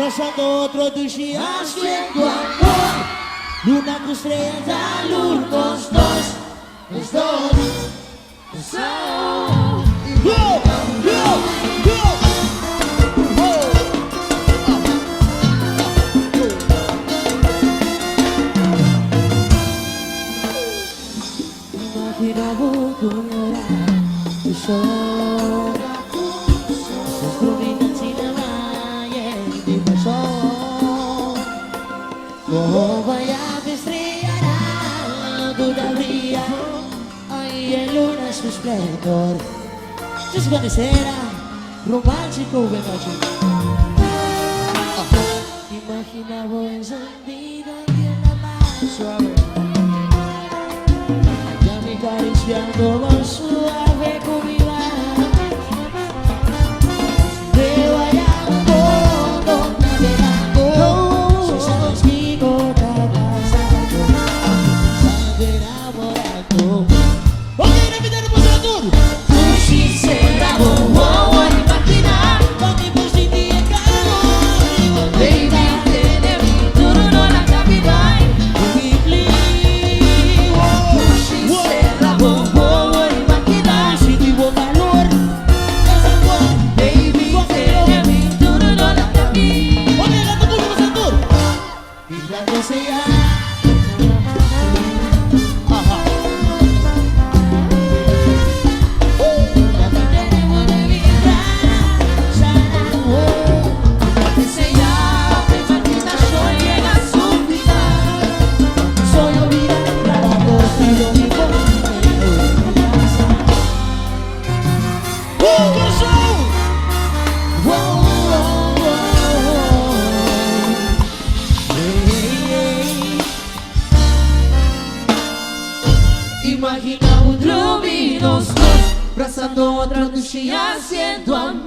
Rozando otro dushi haciendo amor. Luna con estrellas da luz, los dos. Imaginaba como era tu sol. Struminan sinamayan di pasok. Como vaya a estrellará, toda brilla. Ay, en luna su esplendor. Desvanecerá, romántico vendaje. Imaginaba encendida en la más suave. Acariciando más suave con mi mano. Veo allá un fondo navegando. Si sabes que no te ha pasado, sabe enamorado. Ok, repítelo por favor. Tú sí será bobo a imaginar. Con mi positiva calor. Baby, tiene mi turno la capital. Imagina un luminoso, abrazando otra noche y haciendo amor.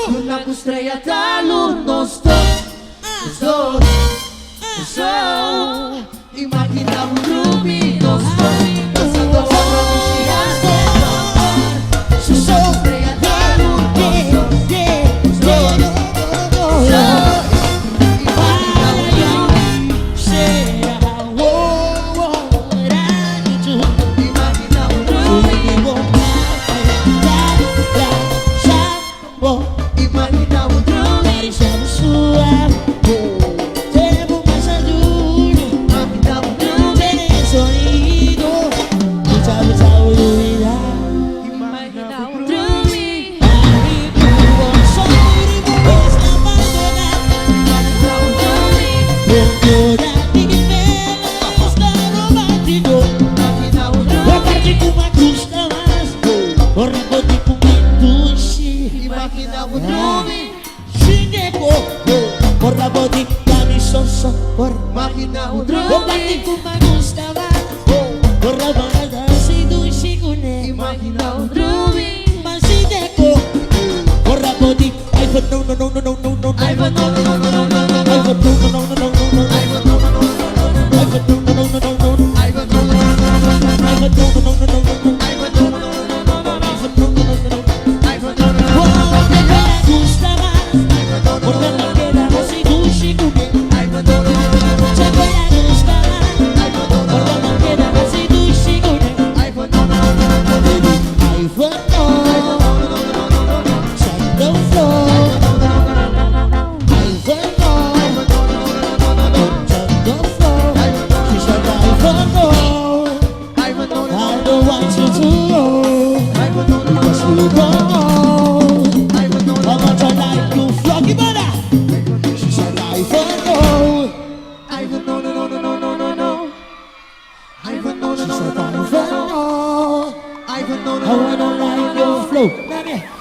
Una estrella tal unos dos. Imagina un luminoso, abrazando otra noche y haciendo amor. Una estrella tal unos dos. Por la botica mi soso, por máquina un drone. Me gusta más, por la balada si dulce con él. Imagina un drone, más si deco. Por la botica, ay but no no no no no no no. Ay but no no no no no no. Ay but no no no no no no. Ay but no no no no no. Ay but no no no no no. Ay but no no no no. Ay but no no no no no. Ay but no no no no.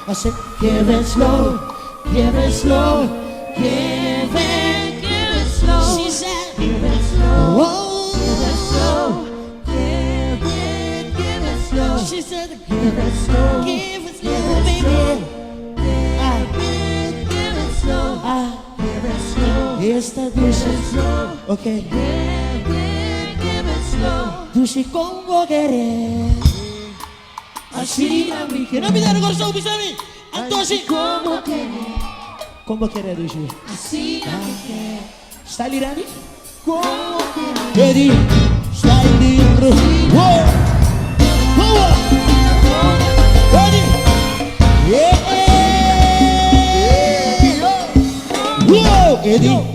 I said, give it slow, give it slow, give it slow. She said, give it slow, oh, give it slow, give it slow. She said, give it slow, baby. Give it slow, give it slow. Esta ducha, okay. Give it slow. Ducha como querer. Así la vi que no me da el corazón, mis amigos. Entonces, como querer. Como querer hoje? Assim não quer. Está lirando? Como querer. Ele está lindo. Uou! Uou! Ele! Uou! Ele!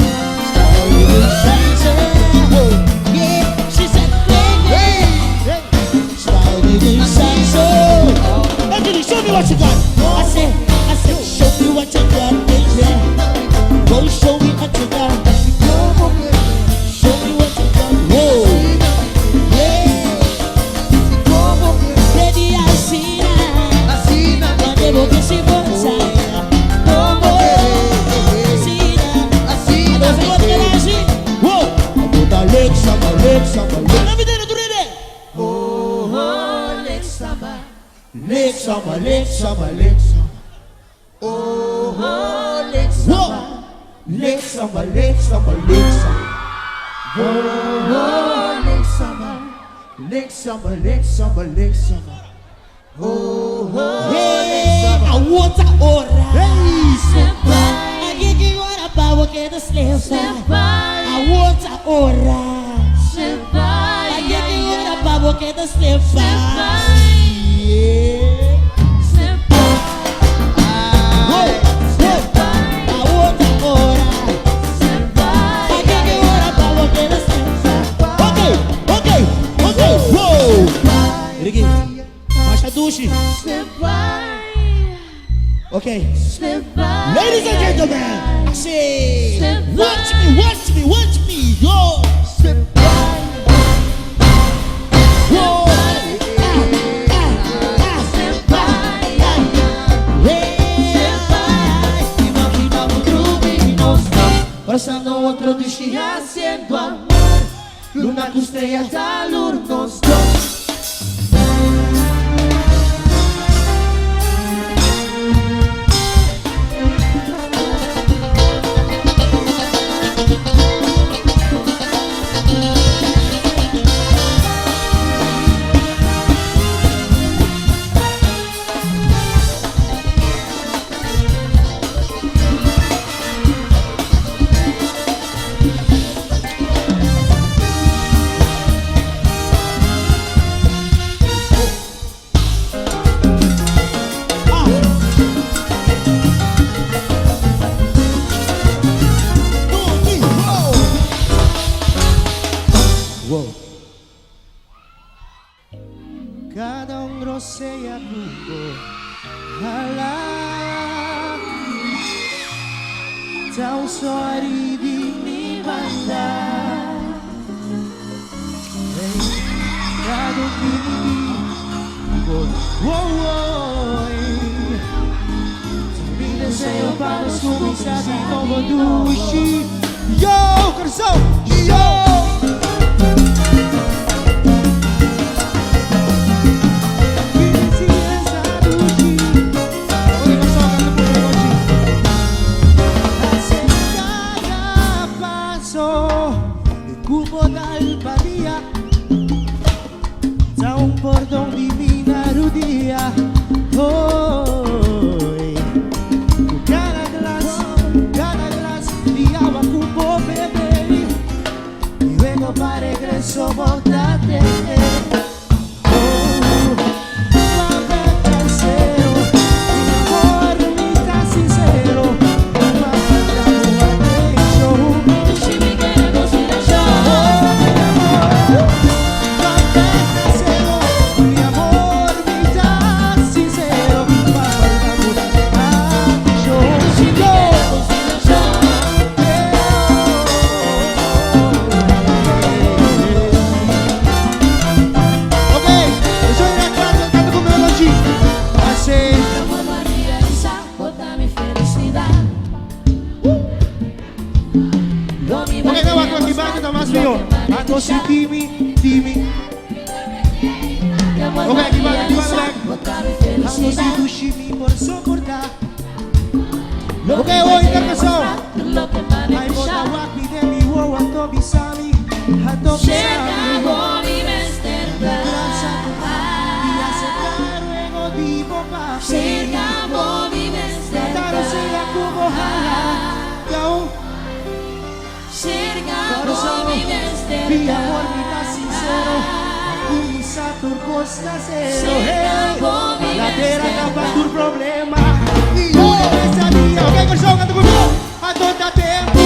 Show me what you got. I said, show me what you got, baby. Go show me what you got. Show me what you got. Whoa, yeah. Baby, assina. Quando eu vou ver se você assina. Whoa, I put a legs on my legs. Let me do it. Oh, legs on my. Legs on my. Oh, legs on my. Legs on my. Oh, legs on my. Oh, Yeah, I want to order. I give you what I power get a slave. I want to order. I give you what I power get a slave. Yeah. Okay, ladies and gentlemen, I say, watch me, yo. Pasando otro día haciendo amor. Luna con estrellas da luz nos dos. Cada grosseia buco halal tão sorry di mi banda cada kini Sabihin sa'yo para sumisabi ko madushi Yo! Coração! Yo! Perdão divina do dia Oi Cada glass de agua cupo beber Y luego para regreso voltate Si Timmy Ok, gimana Harus didushimi por soportar Ok, oh intervenção Ai bota waki demi wo ato bisami Chega mi mesterda Dia secar luego di bomba Chega mi mesterda Taro se la kubo hala vamos nascer. Cerca-vos mi Ladeira vestenda. tapa do problema. E olha essa minha. Ok, pessoal, canta comigo. A todo tempo.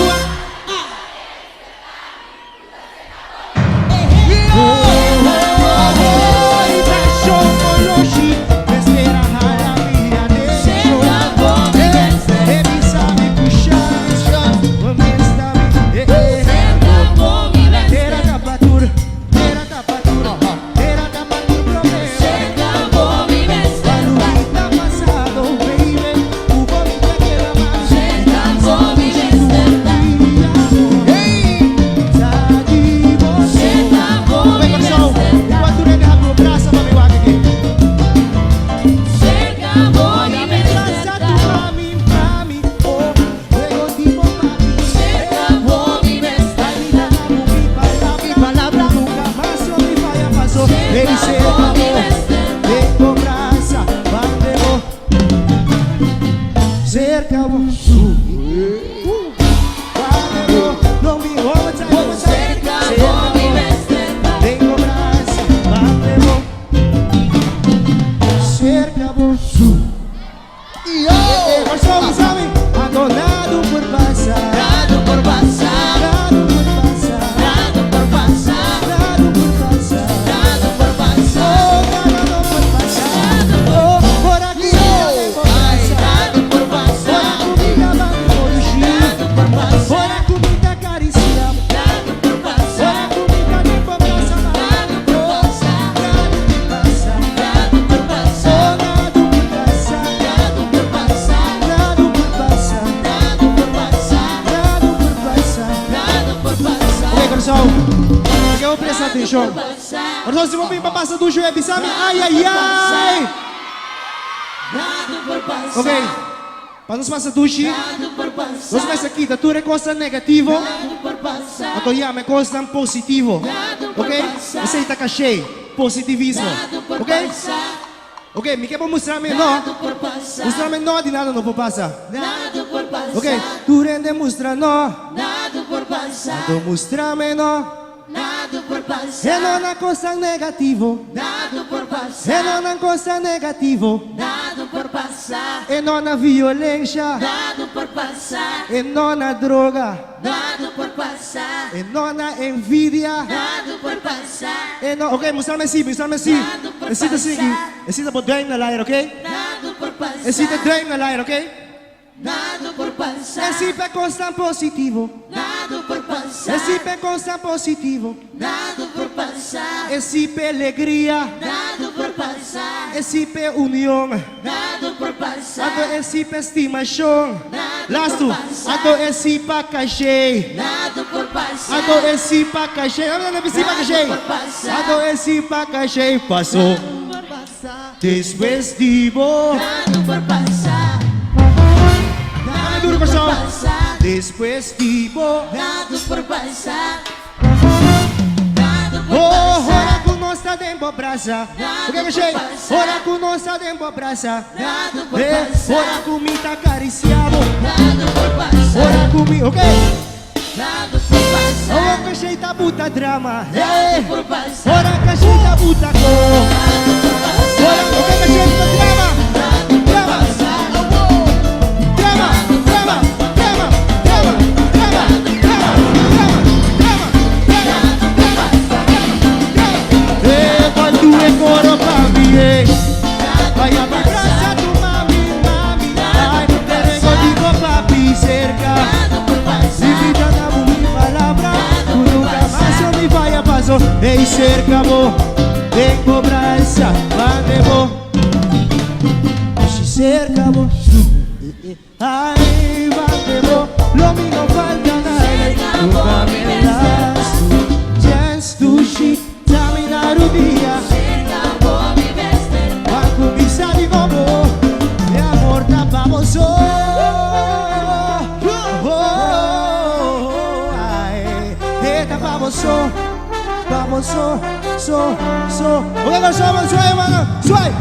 Agora se vão vir para passar do joelho, sabe? Ai, ai, ai! Ok, para nós passar do joelho, nós vamos aqui, da tua é coisa negativa, a tua é coisa positiva, ok? Aceita cachê, positivismo, ok? Ok, me quer mostrar menor, mostrar menor de nada não vou passar, ok? Tu rende mostrar não, tu mostrar menor. E non è cosa negativo, e non è cosa negativo, e non è violenza, e non è droga, e non è invidia, e no, ok, mostrame sì, e siete sighi, e siete por dream na liar, ok? E siete dream na liar, ok? E si per constant positivo, e si per constant positivo, e si per alegria, e si per unione, e si per estimação, lasto, e si per cachê, e si per cachê, e si per cachê, passou, después digo. Duro pessoal. Después tipo Dado por passar. oh, ora com nossa tempo abraça. O que é que achei? Ora com nossa tempo abraça. Ora comigo tá acariciado. Ora comigo, ok? Dado por passar. Ora que achei tá puta drama. Dado por passar. Ora que achei tá puta cor. Ora o que achei tá drama. Vai abraçar tu mami, ai, te vengo digo papi cerca. Si vida na mi palavra, tu nunca mais eu me vai a paso. Ei cerca bo, tengo braça, vande bo. Si cerca bo, ai vande bo, lo mi não falta nada. Nunca me das tu, chance tu shi, terminar o dia. Sabe como meu amor tá famoso. Tá famoso, so. Ok, nós somos suave, mano. Suave.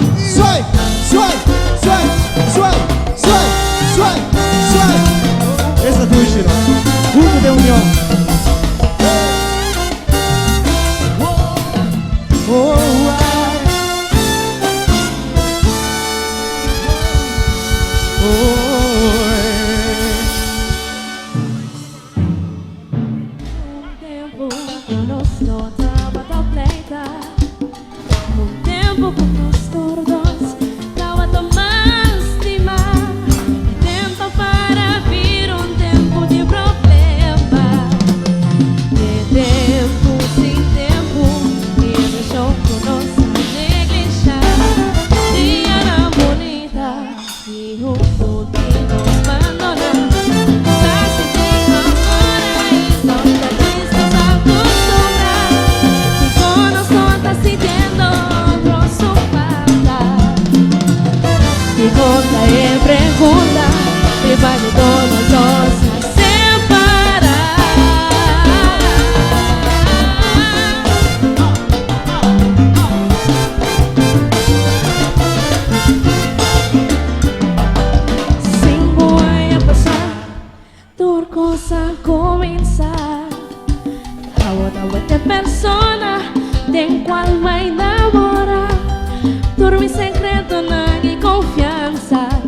Essa é do estilo. Punto de união. pregunta e pregunta, levando todos nós a separar. Cinco años pasar, tu cosa comenzar. Tawad-tawad de persona, tem qual vai namorar. Dormir secreto, não e confiança.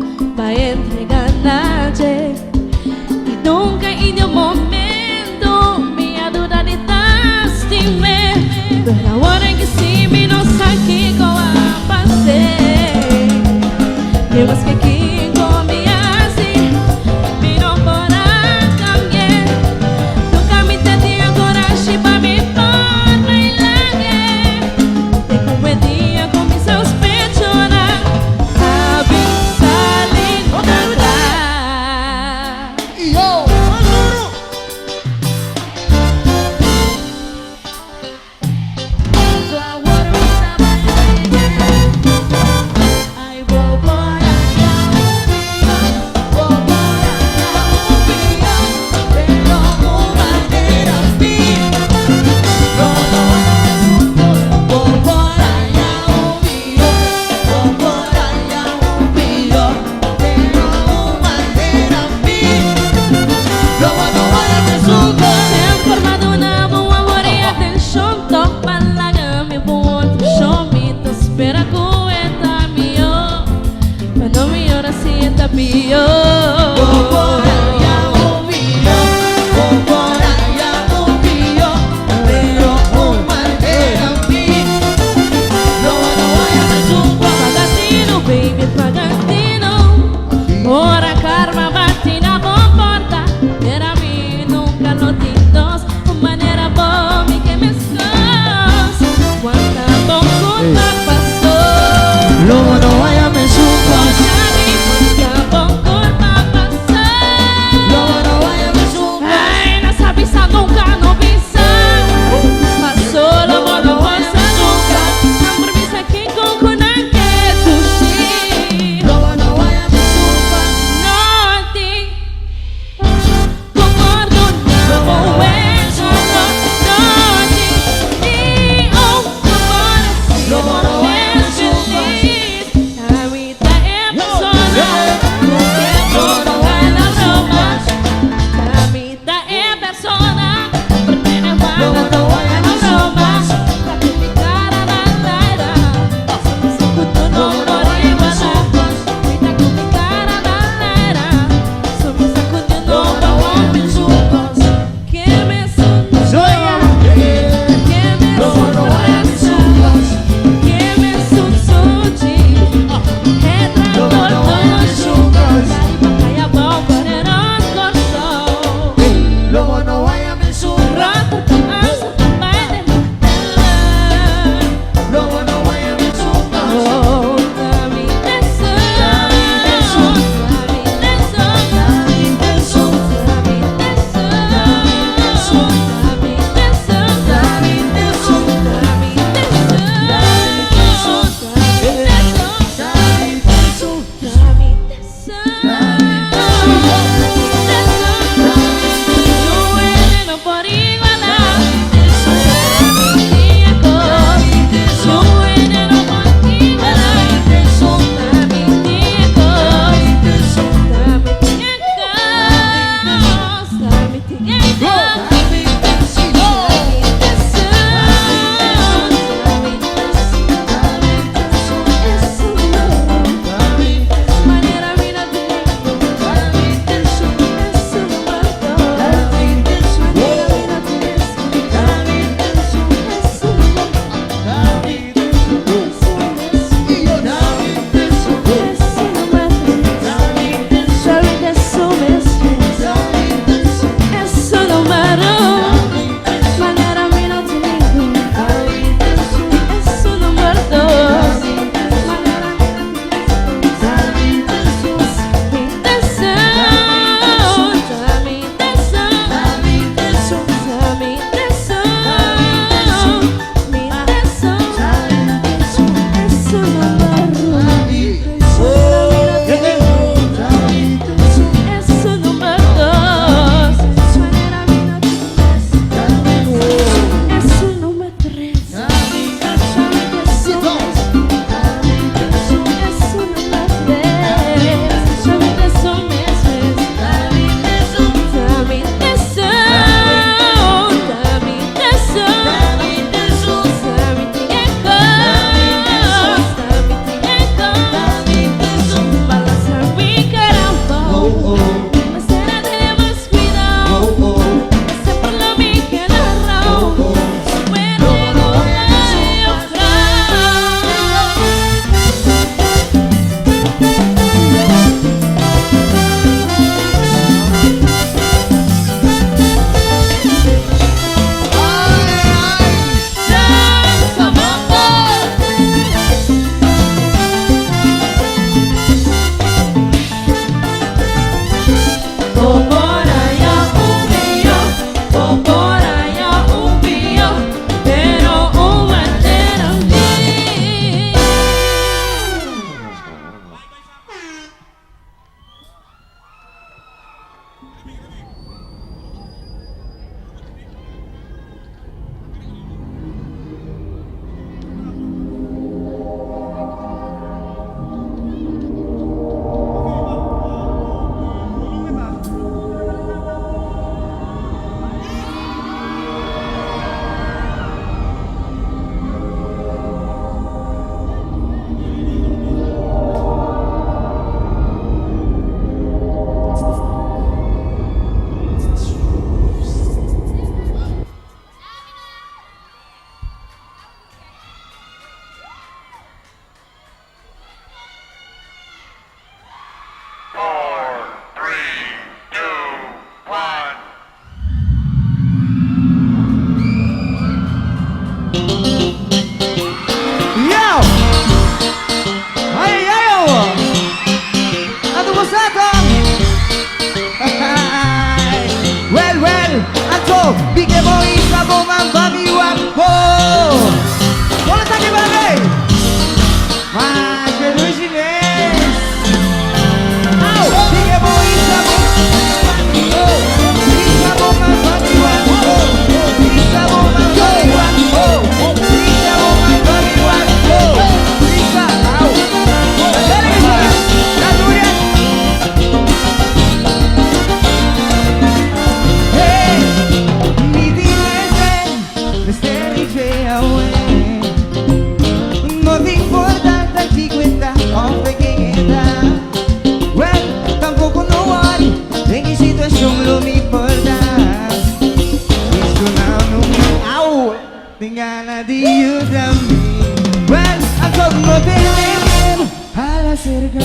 cerca,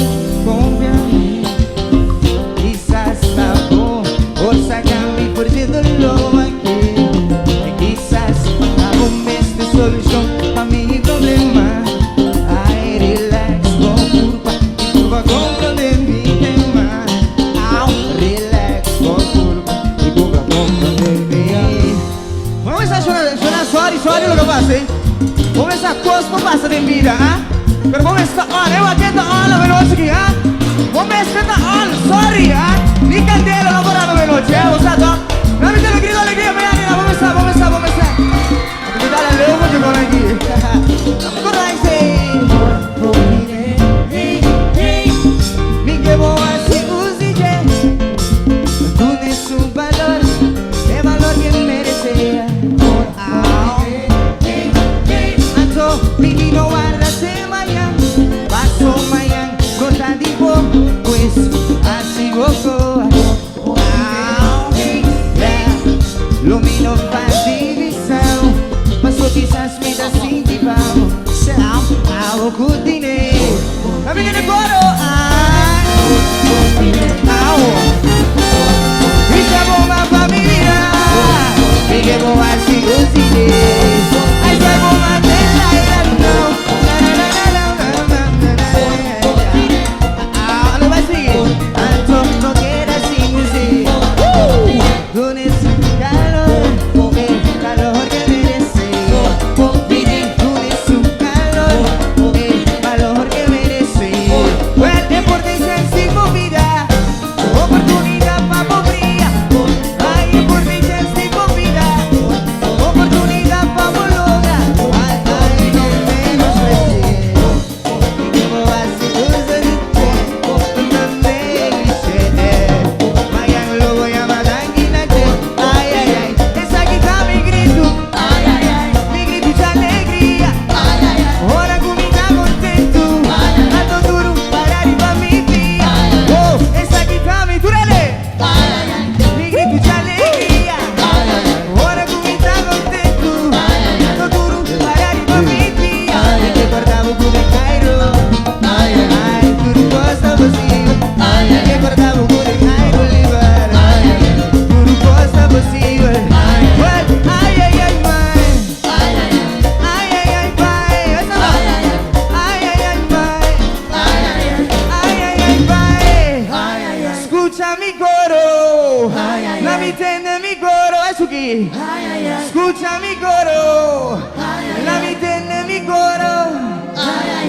confia en mí. Quizás está bom, o sácame por de dolor aquí. E quizás hago un mes de solución pa' mi problema. Ay, relax, con curva, y curva comprende mi tema. Au, relax, con curva, y curva comprende mi. Vamos a suena sorry lo que pasa, ¿eh? Vamos a essa coisa não passa de vida, ah? Pero vamos a esta on, eu atendo on la veloce aqui, ah? Vamos a esta on, sorry, ah? Ni candela não vorrà la veloce, Vamos a dar, não me tem grito alegria, menina, vamos a. Aqui me dá la leuva de bola aqui. Vamos correr, hey. Me queimou assim, use, tu nesse valor, é valor que me merecia. Menino guárdate mañana, paso mañana, corta de bobo, pues así gozo. Lo mío faz divisão, mas só quizás me dá cinco pau. Ao cudinei, amiga de coro, isso é bom na família, fique bom assim cozinhei. Ai, sai bom na escucha mi coro, la mitad de mi coro.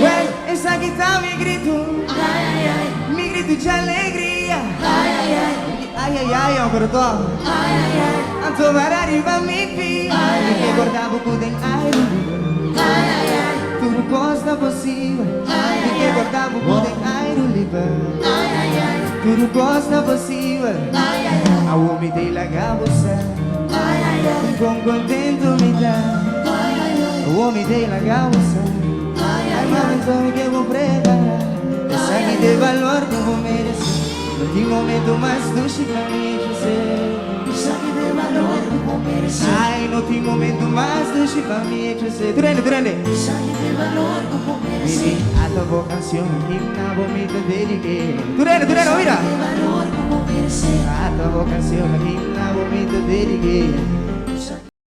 Well, esa aquí está mi grito de alegría. Ai, ó, perdão. Anto arriva mi figlia, che guardavo con aire. Tudo costa possível, che guardavo con aire livre. Tudo costa possível, a uomo dei la gabosa. Com contento me dá, o homem dei la gabosa. Ai, mamãe, que eu vou preparar. Essa aqui tem valor que eu vou merecer. No tem momento mais doce pra mim dizer. Essa aqui tem valor que eu vou merecer. Ai, não tem momento mais doce pra mim dizer. Durante. Essa aqui tem valor que eu vou merecer. Vivi a tua vocação e na vomita dele. Durante, mira. A tua vocação e na vomita dele.